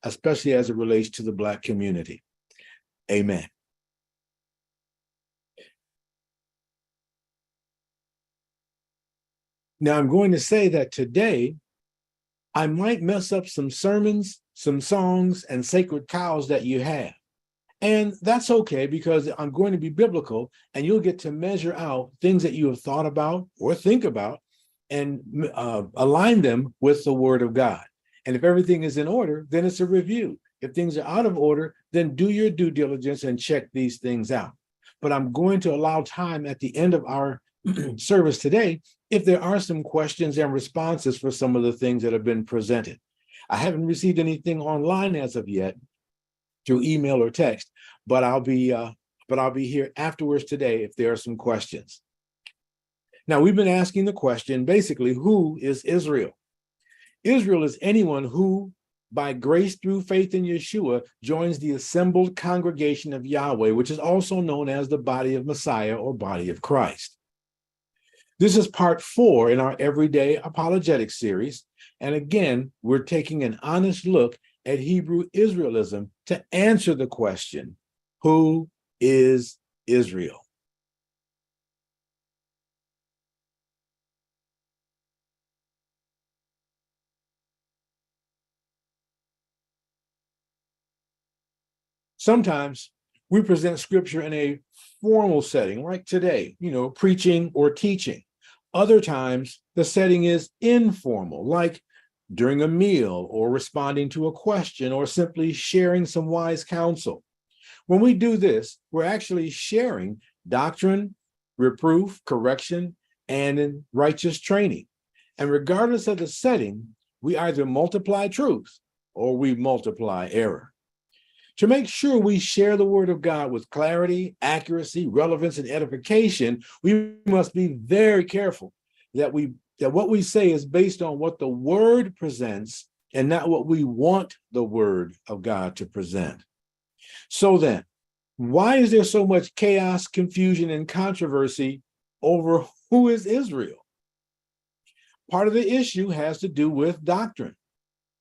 especially as it relates to the Black community. Amen. Now, I'm going to say that today, I might mess up some sermons, some songs, and sacred cows that you have. And that's okay, because I'm going to be biblical, and you'll get to measure out things that you have thought about or think about and align them with the Word of God. And if everything is in order, then it's a review. If things are out of order, then do your due diligence and check these things out. But I'm going to allow time at the end of our service today if there are some questions and responses for some of the things that have been presented. I haven't received anything online as of yet through email or text, but I'll be here afterwards today if there are some questions. Now, we've been asking the question, basically, who is Israel? Israel is anyone who, by grace through faith in Yeshua, joins the Assembled Congregation of Yahweh, which is also known as the body of Messiah or body of Christ. This is part 4 in our Everyday Apologetics series. And again, we're taking an honest look at Hebrew Israelism to answer the question, who is Israel? Sometimes we present scripture in a formal setting, like today, preaching or teaching. Other times, the setting is informal, like during a meal or responding to a question or simply sharing some wise counsel. When we do this, we're actually sharing doctrine, reproof, correction, and righteous training. And regardless of the setting, we either multiply truth or we multiply error. To make sure we share the word of God with clarity, accuracy, relevance, and edification, we must be very careful that what we say is based on what the word presents and not what we want the word of God to present. So then, why is there so much chaos, confusion, and controversy over who is Israel? Part of the issue has to do with doctrine.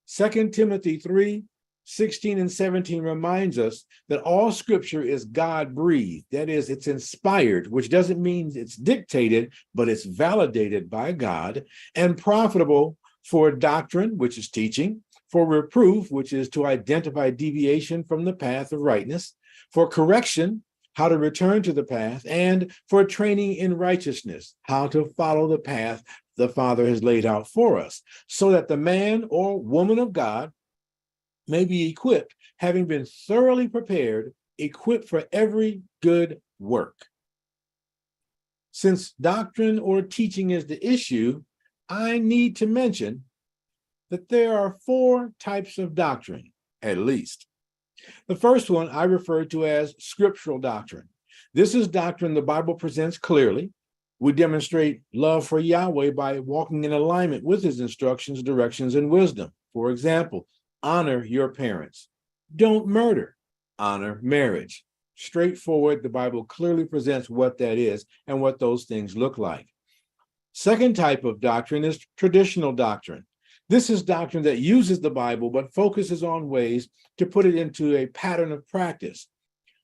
2 Timothy 3:16 and 17 reminds us that all scripture is God-breathed. That is, it's inspired, which doesn't mean it's dictated, but it's validated by God, and profitable for doctrine, which is teaching, for reproof, which is to identify deviation from the path of rightness, for correction, how to return to the path, and for training in righteousness, how to follow the path the Father has laid out for us, so that the man or woman of God may be equipped, having been thoroughly prepared, equipped for every good work. Since doctrine or teaching is the issue, I need to mention that there are 4 types of doctrine, at least. The first one I refer to as scriptural doctrine. This is doctrine the Bible presents clearly. We demonstrate love for Yahweh by walking in alignment with his instructions, directions, and wisdom. For example, honor your parents. Don't murder. Honor marriage. Straightforward, the Bible clearly presents what that is and what those things look like. Second type of doctrine is traditional doctrine. This is doctrine that uses the Bible but focuses on ways to put it into a pattern of practice.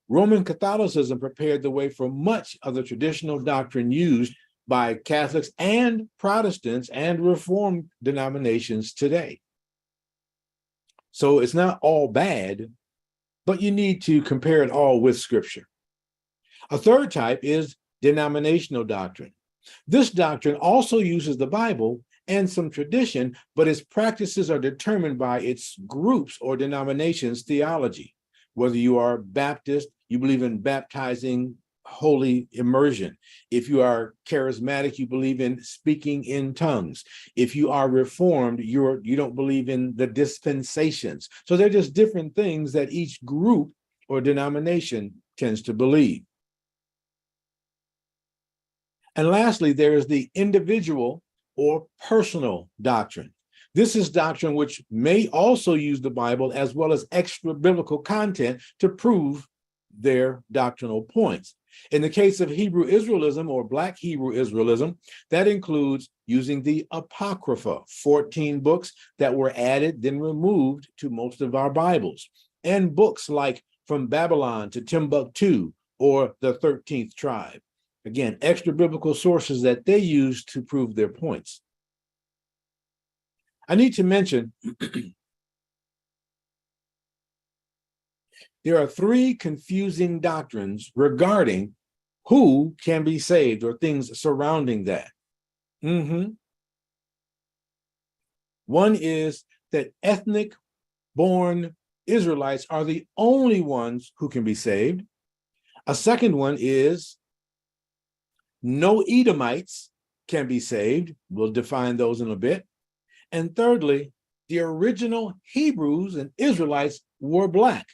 Roman Catholicism prepared the way for much of the traditional doctrine used by Catholics and Protestants and Reformed denominations today. So it's not all bad, but you need to compare it all with Scripture. A third type is denominational doctrine. This doctrine also uses the Bible and some tradition, but its practices are determined by its groups or denominations' theology. Whether you are Baptist, you believe in baptizing holy immersion. If you are charismatic, you believe in speaking in tongues. If you are Reformed, you don't believe in the dispensations. So they're just different things that each group or denomination tends to believe. And lastly, there is the individual or personal doctrine. This is doctrine which may also use the Bible as well as extra biblical content to prove their doctrinal points. In the case of Hebrew Israelism or Black Hebrew Israelism, that includes using the Apocrypha, 14 books that were added, then removed to most of our Bibles, and books like From Babylon to Timbuktu or the 13th Tribe. Again, extra biblical sources that they use to prove their points. I need to mention there are three confusing doctrines regarding who can be saved or things surrounding that. One is that ethnic-born Israelites are the only ones who can be saved. A second one is no Edomites can be saved. We'll define those in a bit. And thirdly, the original Hebrews and Israelites were Black.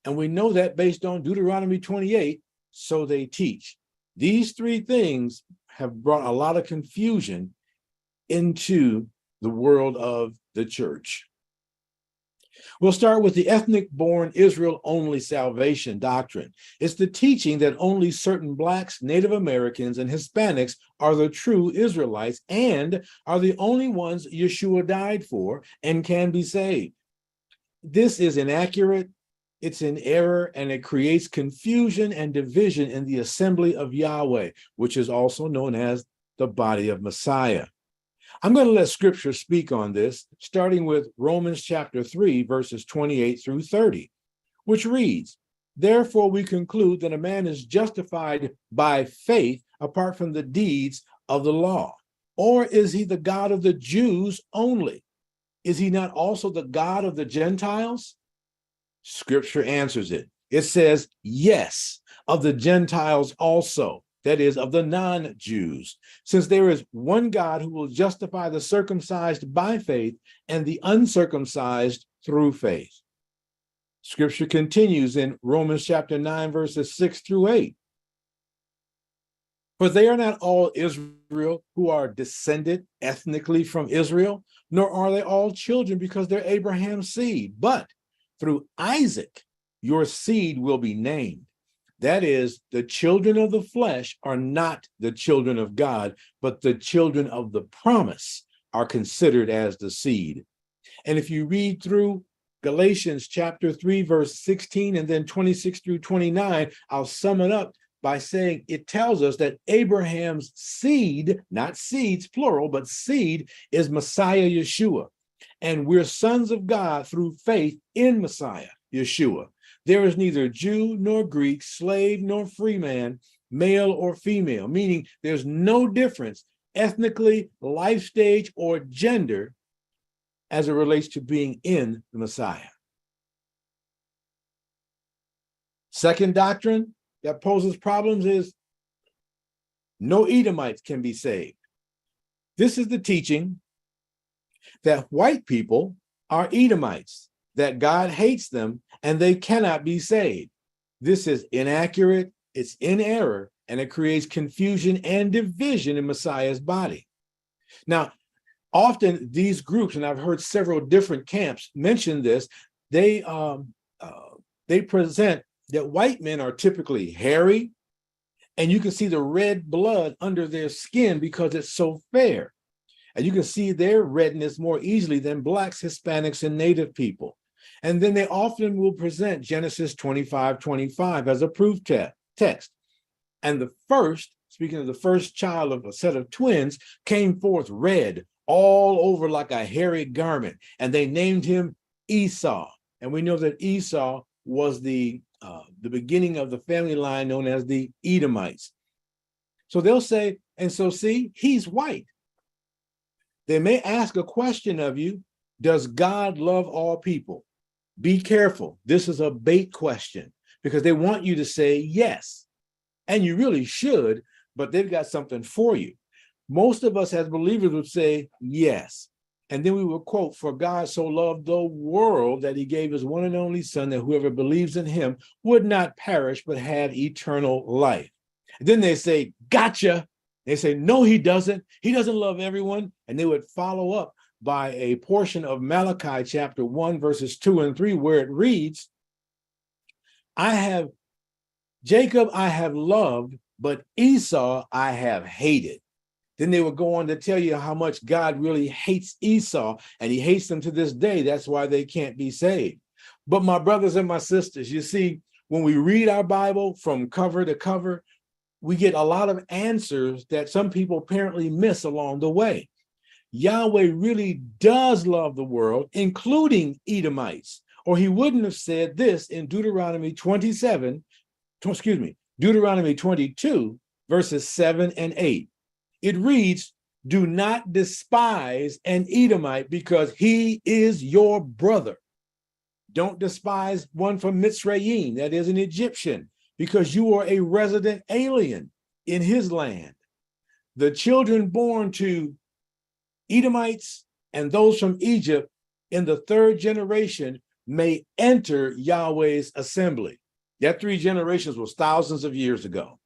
And we know that based on Deuteronomy 28, so they teach. These three things have brought a lot of confusion into the world of the church. We'll start with the ethnic-born Israel-only salvation doctrine. It's the teaching that only certain Blacks, Native Americans, and Hispanics are the true Israelites and are the only ones Yeshua died for and can be saved. This is inaccurate, it's in error, and it creates confusion and division in the Assembly of Yahweh, which is also known as the body of Messiah. I'm going to let scripture speak on this, starting with Romans chapter 3, verses 28 through 30, which reads, "Therefore we conclude that a man is justified by faith apart from the deeds of the law. Or is he the God of the Jews only? Is he not also the God of the Gentiles?" Scripture answers it. It says, yes, of the Gentiles also. That is, of the non-Jews, since there is one God who will justify the circumcised by faith and the uncircumcised through faith. Scripture continues in Romans chapter 9, verses 6 through 8. "For they are not all Israel who are descended ethnically from Israel, nor are they all children because they're Abraham's seed, but through Isaac your seed will be named. That is, the children of the flesh are not the children of God, but the children of the promise are considered as the seed." And if you read through Galatians chapter 3, verse 16, and then 26 through 29, I'll sum it up by saying it tells us that Abraham's seed, not seeds, plural, but seed, is Messiah Yeshua. And we're sons of God through faith in Messiah Yeshua. There is neither Jew nor Greek, slave nor free man, male or female, meaning there's no difference ethnically, life stage, or gender as it relates to being in the Messiah. Second doctrine that poses problems is no Edomites can be saved. This is the teaching that white people are Edomites, that God hates them and they cannot be saved. This is inaccurate, it's in error, and it creates confusion and division in Messiah's body. Now, often these groups, and I've heard several different camps mention this, they present that white men are typically hairy, and you can see the red blood under their skin because it's so fair. And you can see their redness more easily than Blacks, Hispanics, and Native people. And then they often will present Genesis 25:25 as a proof text. And the first, speaking of the first child of a set of twins, came forth red all over like a hairy garment, and they named him Esau. And we know that Esau was the beginning of the family line known as the Edomites. So they'll say, and so see, he's white. They may ask a question of you, does God love all people? Be careful. This is a bait question because they want you to say yes. And you really should, but they've got something for you. Most of us as believers would say yes. And then we will quote, "For God so loved the world that he gave his one and only son, that whoever believes in him would not perish, but have eternal life." And then they say, "Gotcha." They say, "No, he doesn't. He doesn't love everyone." And they would follow up by a portion of Malachi chapter 1, verses 2 and 3, where it reads, "I have Jacob I have loved, but Esau I have hated. Then they would go on to tell you how much God really hates Esau, and he hates them to this day. That's why they can't be saved. But my brothers and my sisters, you see, when we read our Bible from cover to cover, we get a lot of answers that some people apparently miss along the way. Yahweh really does love the world, including Edomites, or he wouldn't have said this in Deuteronomy 22, verses 7 and 8. It reads, do not despise an Edomite because he is your brother. Don't despise one from Mitzrayim, that is an Egyptian, because you are a resident alien in his land. The children born to Edomites and those from Egypt in the third generation may enter Yahweh's assembly. That 3 generations was thousands of years ago.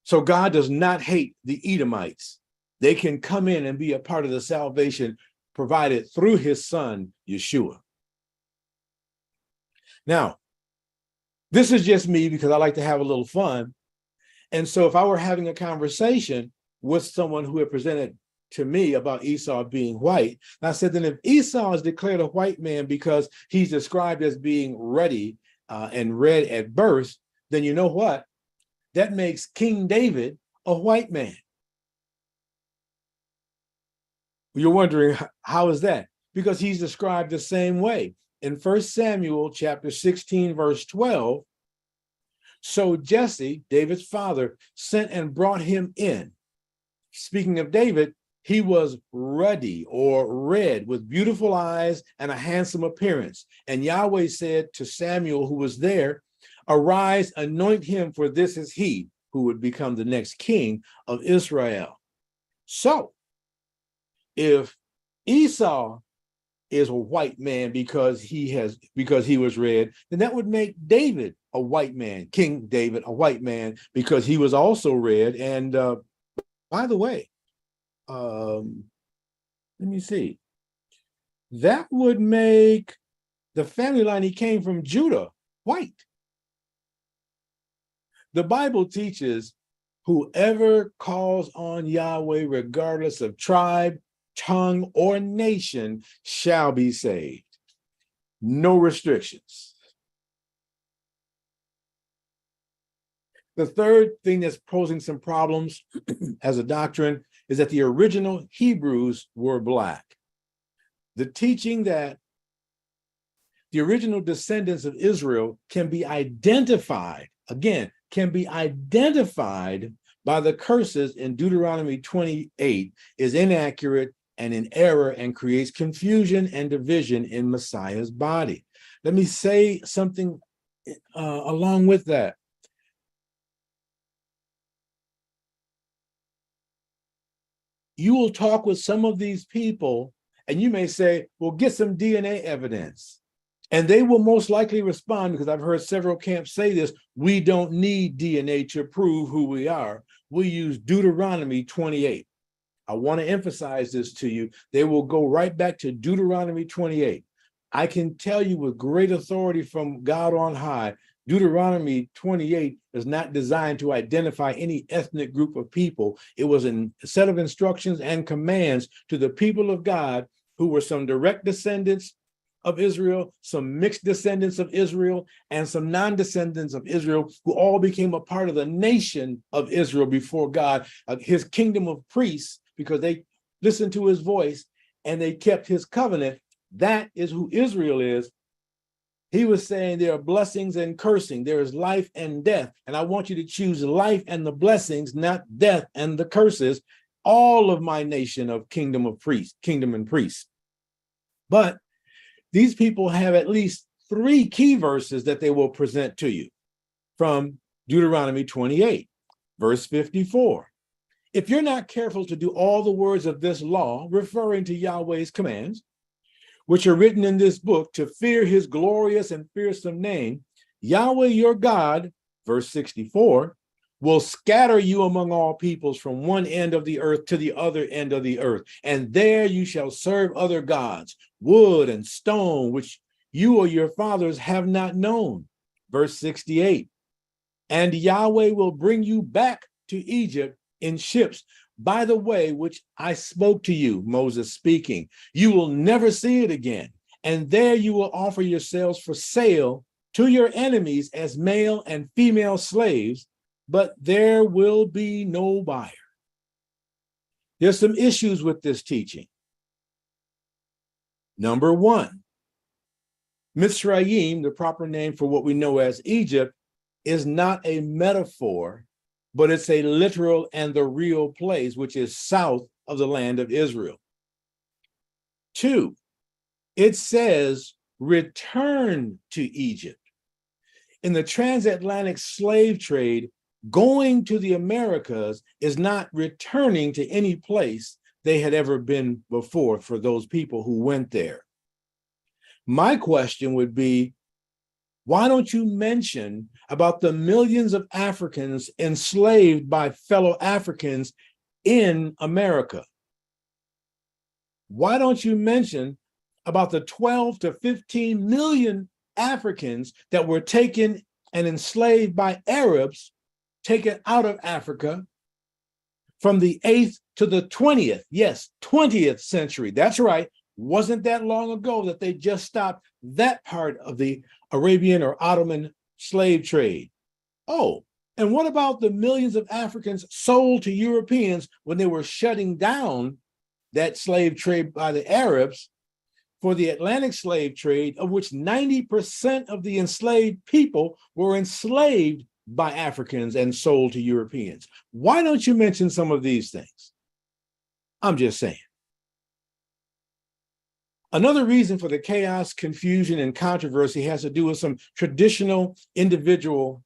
So God does not hate the Edomites. They can come in and be a part of the salvation provided through his son, Yeshua. Now, this is just me because I like to have a little fun. And so if I were having a conversation with someone who had presented to me about Esau being white, and I said, then if Esau is declared a white man because he's described as being ruddy and red at birth, then you know what? That makes King David a white man. You're wondering, how is that? Because he's described the same way. In 1 Samuel chapter 16, verse 12, so Jesse, David's father, sent and brought him in. Speaking of David, he was ruddy or red with beautiful eyes and a handsome appearance. And Yahweh said to Samuel, who was there, arise, anoint him, for this is he who would become the next king of Israel. So if Esau is a white man because he was red, then that would make David a white man, King David a white man because he was also red. And by the way, let me see, that would make the family line he came from, Judah, white. The Bible teaches whoever calls on Yahweh, regardless of tribe, tongue, or nation, shall be saved. No restrictions. The third thing that's posing some problems as a doctrine is that the original Hebrews were Black. The teaching that the original descendants of Israel can be identified, again, can be identified by the curses in Deuteronomy 28 is inaccurate and in error and creates confusion and division in Messiah's body. Let me say something along with that. You will talk with some of these people and you may say, well, get some DNA evidence. And they will most likely respond, because I've heard several camps say this, we don't need DNA to prove who we are. We use Deuteronomy 28. I want to emphasize this to you. They will go right back to Deuteronomy 28. I can tell you with great authority from God on high, Deuteronomy 28 is not designed to identify any ethnic group of people. It was a set of instructions and commands to the people of God who were some direct descendants of Israel, some mixed descendants of Israel, and some non-descendants of Israel who all became a part of the nation of Israel before God, his kingdom of priests, because they listened to his voice and they kept his covenant. That is who Israel is. He was saying there are blessings and cursing. There is life and death. And I want you to choose life and the blessings, not death and the curses. All of my nation of kingdom and priests. But these people have at least 3 key verses that they will present to you from Deuteronomy 28, verse 54. If you're not careful to do all the words of this law, referring to Yahweh's commands, which are written in this book, to fear his glorious and fearsome name, Yahweh your God, verse 64, will scatter you among all peoples from one end of the earth to the other end of the earth. And there you shall serve other gods, wood and stone, which you or your fathers have not known. Verse 68, And Yahweh will bring you back to Egypt in ships by the way which I spoke to you, Moses speaking. You will never see it again. And there you will offer yourselves for sale to your enemies as male and female slaves, but there will be no buyer. There's some issues with this teaching. Number one, Mitzrayim, the proper name for what we know as Egypt, is not a metaphor, but it's a literal and the real place, which is south of the land of Israel. Two, it says, return to Egypt. In the transatlantic slave trade, going to the Americas is not returning to any place they had ever been before for those people who went there. My question would be, why don't you mention about the millions of Africans enslaved by fellow Africans in America? Why don't you mention about the 12 to 15 million Africans that were taken and enslaved by Arabs, taken out of Africa from the 8th to the 20th, yes, 20th century. That's right. Wasn't that long ago that they just stopped that part of the Arabian or Ottoman slave trade. Oh, and what about the millions of Africans sold to Europeans when they were shutting down that slave trade by the Arabs for the Atlantic slave trade, of which 90% of the enslaved people were enslaved by Africans and sold to Europeans? Why don't you mention some of these things? I'm just saying. Another reason for the chaos, confusion, and controversy has to do with some traditional individual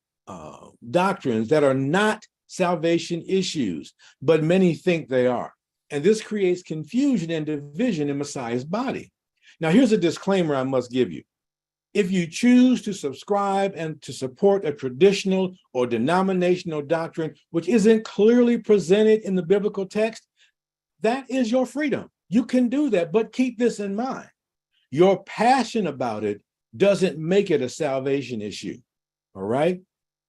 doctrines that are not salvation issues, but many think they are. And this creates confusion and division in Messiah's body. Now, here's a disclaimer I must give you. If you choose to subscribe and to support a traditional or denominational doctrine which isn't clearly presented in the biblical text, that is your freedom. You can do that, but keep this in mind. Your passion about it doesn't make it a salvation issue, all right?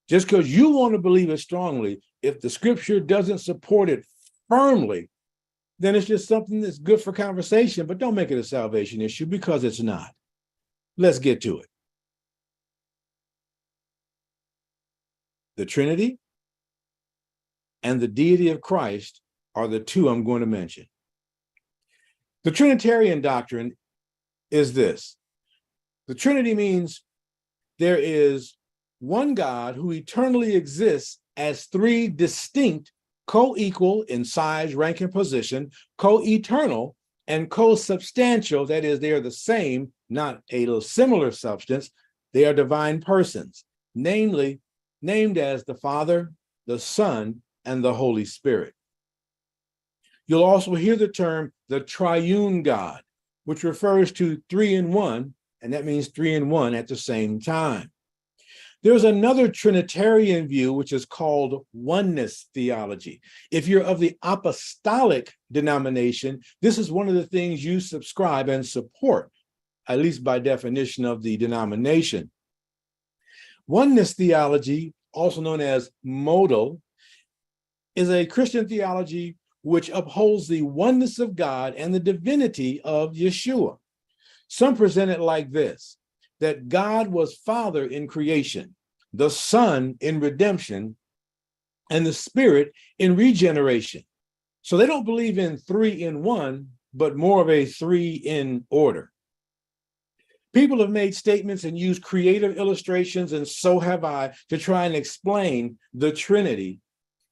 Just because you want to believe it strongly, if the scripture doesn't support it firmly, then it's just something that's good for conversation, but don't make it a salvation issue because it's not. Let's get to it. The Trinity and the deity of Christ are the two I'm going to mention. The Trinitarian doctrine is this. The Trinity means there is one God who eternally exists as three distinct, co-equal in size, rank, and position, co-eternal, and co-substantial, that is, they are the same, not a similar substance. They are divine persons, namely named as the Father, the Son, and the Holy Spirit. You'll also hear the term the triune God, which refers to three in one, and that means three in one at the same time. There's another Trinitarian view, which is called oneness theology. If you're of the apostolic denomination, this is one of the things you subscribe and support, at least by definition of the denomination. Oneness theology, also known as modal, is a Christian theology which upholds the oneness of God and the divinity of Yeshua. Some present it like this, that God was Father in creation, the Son in redemption, and the Spirit in regeneration. So they don't believe in three in one, but more of a three in order. People have made statements and used creative illustrations, and so have I, to try and explain the Trinity.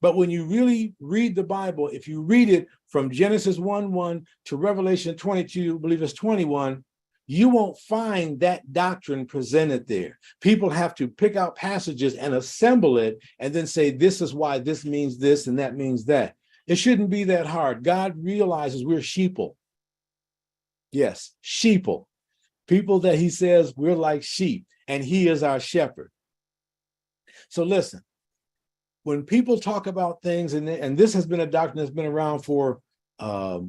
But when you really read the Bible, if you read it from Genesis 1:1 to Revelation 22, I believe it's 21, you won't find that doctrine presented there. People have to pick out passages and assemble it and then say, this is why this means this and that means that. It shouldn't be that hard. God realizes we're sheeple. Yes, sheeple. People that he says we're like sheep, and he is our shepherd. So listen, when people talk about things, and this has been a doctrine that's been around for, almost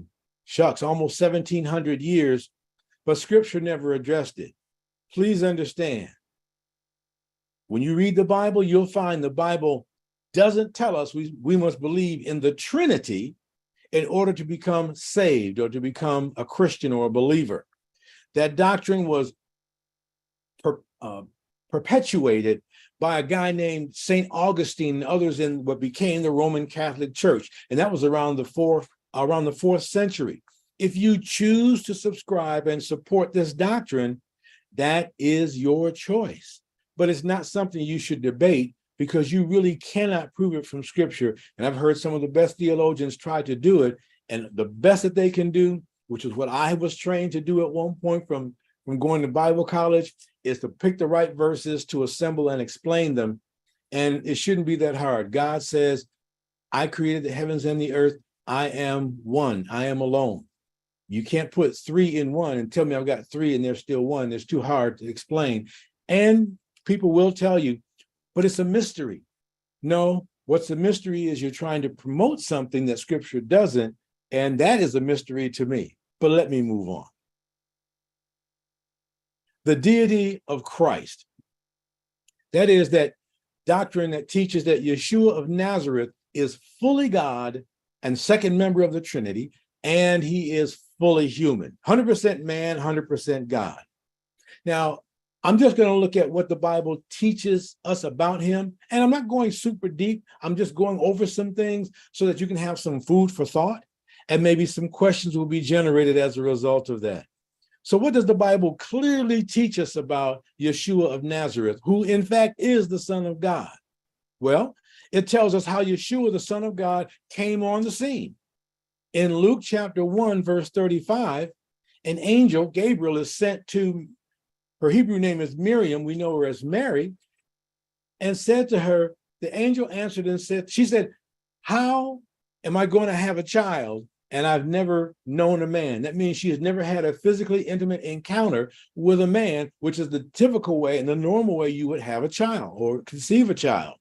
1,700 years, but scripture never addressed it. Please understand, When you read the Bible, you'll find the Bible doesn't tell us we must believe in the Trinity in order to become saved or to become a Christian or a believer. That doctrine was perpetuated by a guy named St. Augustine and others in what became the Roman Catholic Church. And that was around the fourth century. If you choose to subscribe and support this doctrine, that is your choice. But it's not something you should debate, because you really cannot prove it from Scripture. And I've heard some of the best theologians try to do it, and the best that they can do, which is what I was trained to do at one point from going to Bible college, is to pick the right verses to assemble and explain them. And it shouldn't be that hard. God says, I created the heavens and the earth. I am one. I am alone. You can't put three in one and tell me I've got three and there's still one. It's too hard to explain. And people will tell you, but it's a mystery. No, what's a mystery is you're trying to promote something that Scripture doesn't, and that is a mystery to me. But let me move on. The deity of Christ. That is that doctrine that teaches that Yeshua of Nazareth is fully God and second member of the Trinity, and he is fully human, 100% man, 100% God. Now, I'm just going to look at what the Bible teaches us about him, and I'm not going super deep. I'm just going over some things so that you can have some food for thought, and maybe some questions will be generated as a result of that. So what does the Bible clearly teach us about Yeshua of Nazareth, who in fact is the Son of God? Well, it tells us how Yeshua, the Son of God, came on the scene. In Luke chapter 1, verse 35, an angel, Gabriel, is sent to, her Hebrew name is Miriam, we know her as Mary, and said to her, the angel answered and said, she said, how am I going to have a child? And I've never known a man. That means she has never had a physically intimate encounter with a man, which is the typical way and the normal way you would have a child or conceive a child.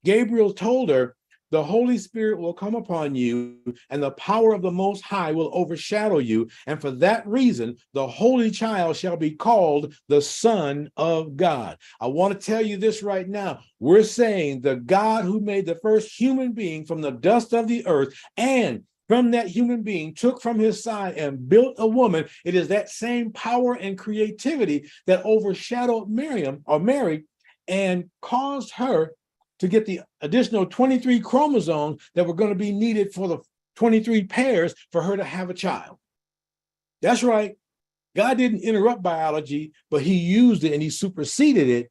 Gabriel told her, the Holy Spirit will come upon you, and the power of the Most High will overshadow you. And for that reason, the Holy Child shall be called the Son of God. I want to tell you this right now. We're saying the God who made the first human being from the dust of the earth, and from that human being took from his side and built a woman. It is that same power and creativity that overshadowed Mary and caused her to get the additional 23 chromosomes that were going to be needed for the 23 pairs for her to have a child. That's right. God didn't interrupt biology, but he used it and he superseded it.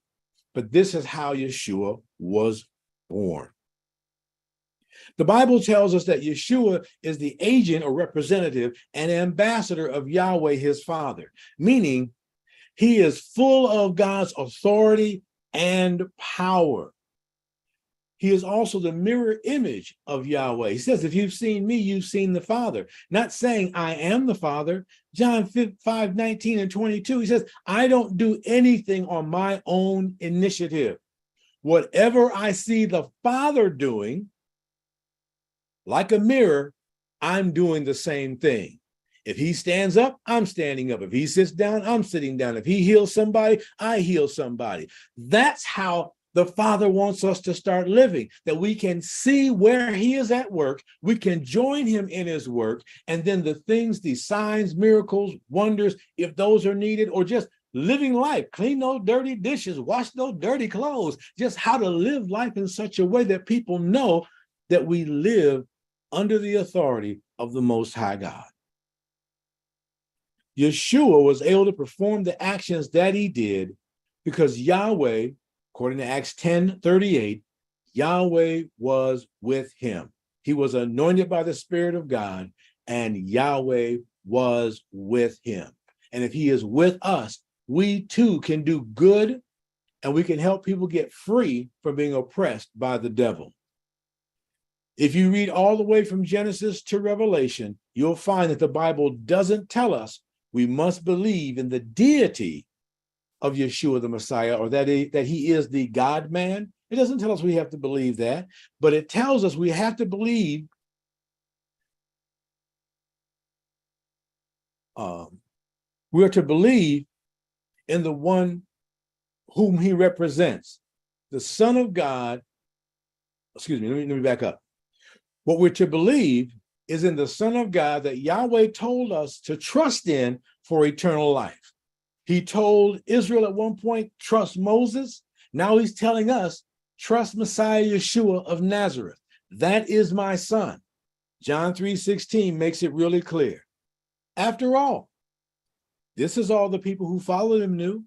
But this is how Yeshua was born. The Bible tells us that Yeshua is the agent or representative and ambassador of Yahweh, his Father, meaning he is full of God's authority and power. He is also the mirror image of Yahweh. He says, if you've seen me, you've seen the Father. Not saying I am the Father. John 5:19 and 22, he says, I don't do anything on my own initiative. Whatever I see the Father doing, like a mirror, I'm doing the same thing. If he stands up, I'm standing up. If he sits down, I'm sitting down. If he heals somebody, I heal somebody. That's how the Father wants us to start living, that we can see where he is at work, we can join him in his work, and then the things, the signs, miracles, wonders, if those are needed, or just living life, clean those dirty dishes, wash those dirty clothes, just how to live life in such a way that people know that we live under the authority of the Most High God. Yeshua was able to perform the actions that he did because Yahweh, according to Acts 10:38, Yahweh was with him. He was anointed by the Spirit of God, and Yahweh was with him. And if he is with us, we too can do good, and we can help people get free from being oppressed by the devil. If you read all the way from Genesis to Revelation, you'll find that the Bible doesn't tell us we must believe in the deity of Yeshua the Messiah, or that he is the God-man. It doesn't tell us we have to believe that, but it tells us we have to believe we are to believe in the one whom he represents, the Son of God, excuse me, let me back up. What we're to believe is in the Son of God that Yahweh told us to trust in for eternal life. He told Israel at one point, trust Moses. Now he's telling us, trust Messiah Yeshua of Nazareth. That is my son. John 3:16 makes it really clear. After all, this is all the people who followed him knew.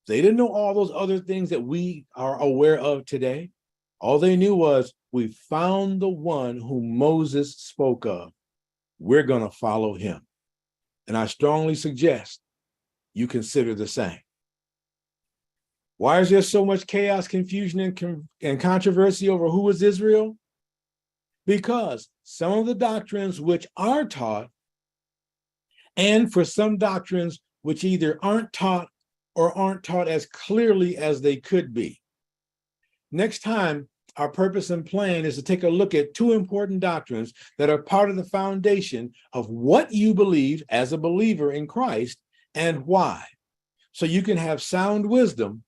They didn't know all those other things that we are aware of today. All they knew was, we found the one whom Moses spoke of. We're going to follow him. And I strongly suggest you consider the same. Why is there so much chaos, confusion, and controversy over who is Israel? Because some of the doctrines which are taught, and for some doctrines which either aren't taught or aren't taught as clearly as they could be. Next time, our purpose and plan is to take a look at two important doctrines that are part of the foundation of what you believe as a believer in Christ and why, so you can have sound wisdom